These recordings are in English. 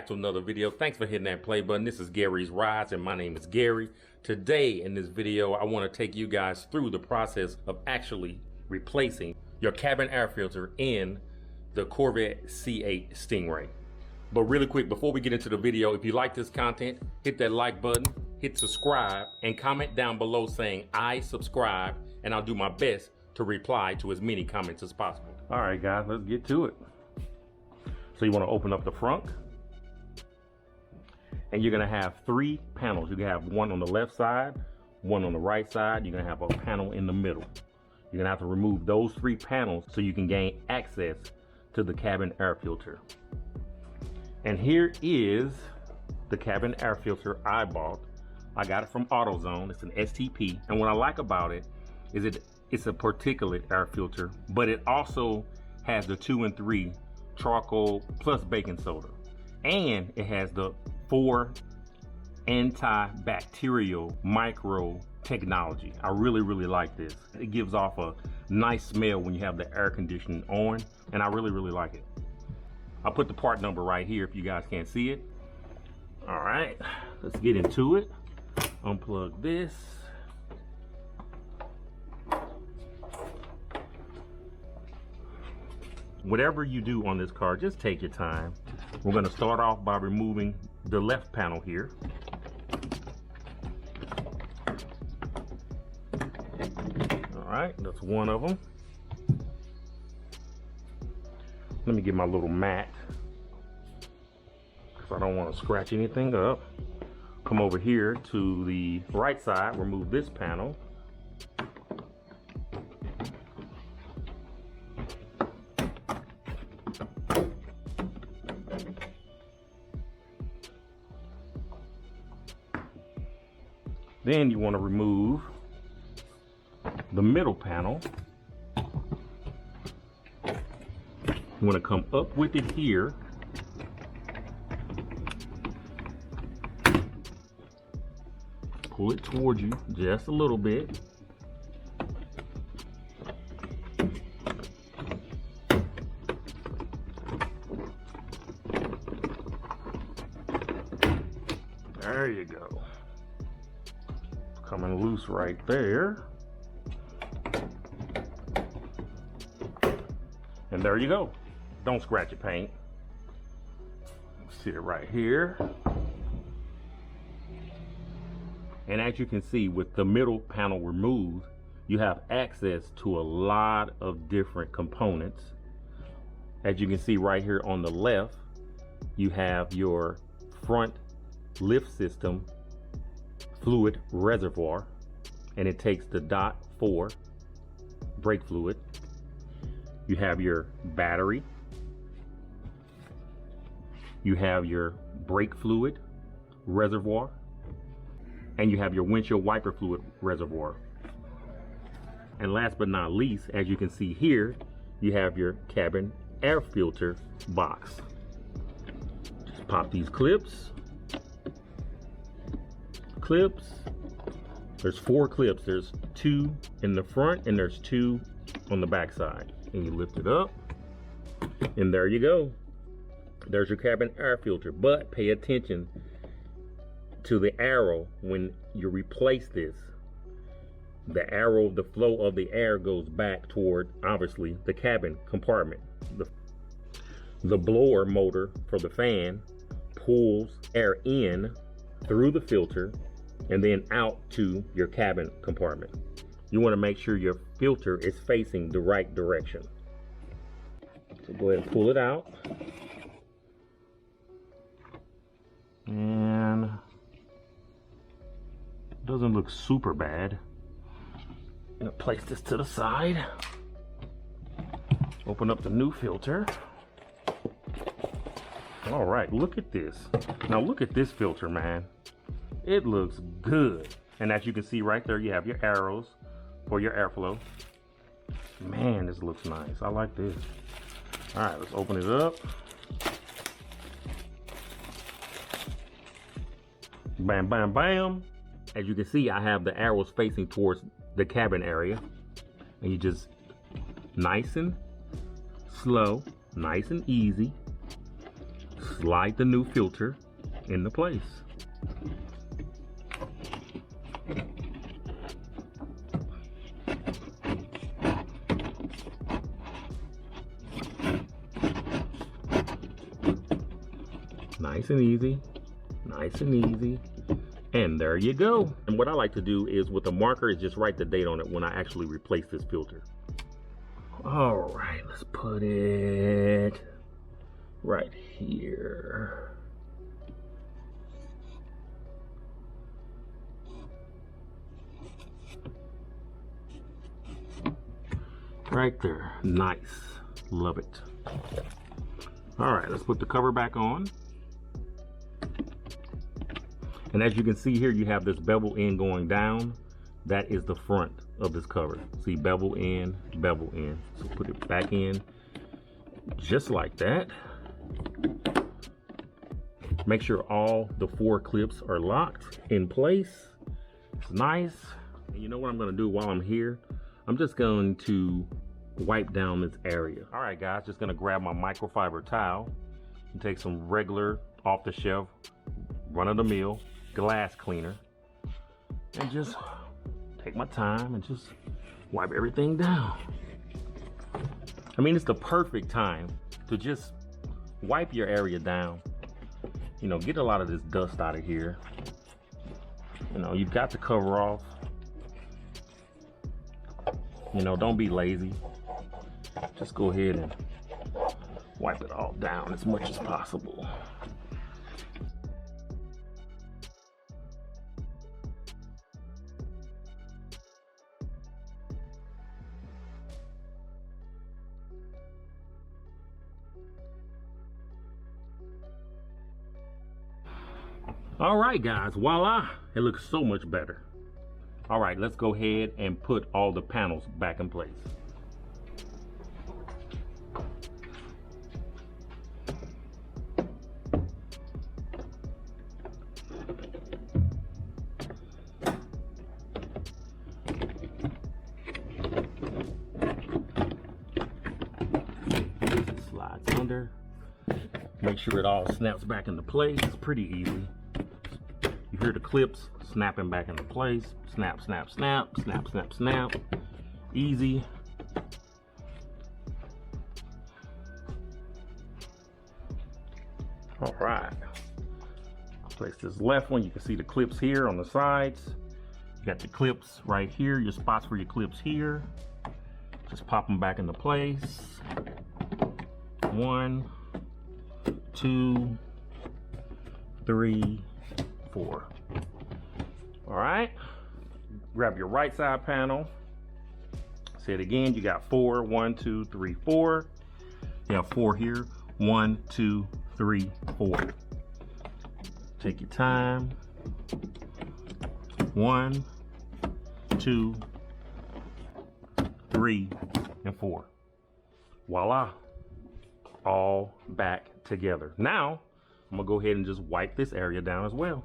back to another video. Thanks for hitting that play button. This is Gary's Rides and my name is Gary. Today in this video, I want to take you guys through the process of actually replacing your cabin air filter in the Corvette C8 Stingray. But really quick, before we get into the video, if you like this content, hit that like button, hit subscribe, and comment down below saying I subscribe, and I'll do my best to reply to as many comments as possible. All right, guys, let's get to it. So you want to open up the front, and you're going to have three panels. You're going to have one on the left side, one on the right side. You're going to have a panel in the middle. You're going to have to remove those three panels so you can gain access to the cabin air filter. And here is the cabin air filter I bought. I got it from AutoZone. It's an STP. And what I like about it is it's a particulate air filter, but it also has the 2 and 3 charcoal plus baking soda, and it has the 4 antibacterial micro technology. I really like this. It gives off a nice smell when you have the air conditioning on, and I really like it. I'll put the part number right here if you guys can't see it. All right, let's get into it. Unplug this. Whatever you do on this car, just take your time. We're going to start off by removing the left panel here. All right, that's one of them. Let me get my little mat, because I don't want to scratch anything up. Come over here to the right side, remove this panel. Then you want to remove the middle panel. You want to come up with it here. Pull it towards you just a little bit. There you go. Coming loose right there. And there you go. Don't scratch your paint. Sit it right here. And as you can see, with the middle panel removed, you have access to a lot of different components. As you can see right here on the left, you have your front lift system fluid reservoir, and it takes the .4 brake fluid. You have your battery. You have your brake fluid reservoir, and you have your windshield wiper fluid reservoir. And last but not least, as you can see here, you have your cabin air filter box. Just pop these clips. There's 4 clips. There's 2 in the front and there's 2 on the back side. And you lift it up, and there you go. There's your cabin air filter. But pay attention to the arrow when you replace this. The arrow, the flow of the air goes back toward, obviously, the cabin compartment. The blower motor for the fan pulls air in through the filter and then out to your cabin compartment. You want to make sure your filter is facing the right direction. So go ahead and pull it out. And it doesn't look super bad. I'm gonna place this to the side. Open up the new filter. All right, look at this. Now look at this filter, man. It looks good. And as you can see right there, you have your arrows for your airflow. Man, this looks nice. I like this. All right, let's open it up. Bam, bam, bam. As you can see, I have the arrows facing towards the cabin area. And you just nice and slow, nice and easy. slide the new filter into place. Nice and easy, nice and easy. And there you go. And what I like to do is with a marker is just write the date on it when I actually replace this filter. All right, let's put it right here. Right there, nice, love it. All right, let's put the cover back on. And as you can see here, you have this bevel end going down. That is the front of this cover. See, bevel in, bevel in. So put it back in just like that. Make sure all the 4 clips are locked in place. It's nice. And you know what I'm gonna do while I'm here? I'm just going to wipe down this area. All right, guys, just gonna grab my microfiber towel and take some regular off-the-shelf, run-of-the-mill glass cleaner and just take my time and just wipe everything down. I mean, it's the perfect time to just wipe your area down. You know, get a lot of this dust out of here. You know, you've got the cover off. You know, don't be lazy. Just go ahead and wipe it all down as much as possible. All right, guys, voila, it looks so much better. All right, let's go ahead and put all the panels back in place. Slides under. Make sure it all snaps back into place. It's pretty easy. You hear the clips snapping back into place. Snap, snap, snap, snap, snap, snap. Easy. All right. Place this left one. You can see the clips here on the sides. You got the clips right here, your spots for your clips here. Just pop them back into place. 1, 2, 3, 4. All right, grab your right side panel. Say it again, you got 4, 1, 2, 3, 4. You have 4 here, 1, 2, 3, 4. Take your time. 1, 2, 3, and 4. Voila, all back together. Now, I'm gonna go ahead and just wipe this area down as well.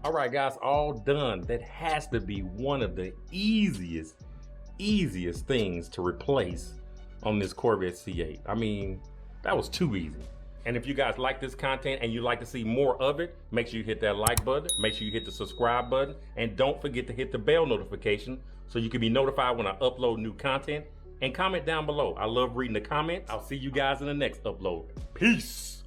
All right, guys, all done. That has to be one of the easiest things to replace on this Corvette C8. I mean, that was too easy. And if you guys like this content and you'd like to see more of it, make sure you hit that like button, make sure you hit the subscribe button, and don't forget to hit the bell notification so you can be notified when I upload new content. And comment down below. I love reading the comments. I'll see you guys in the next upload. Peace.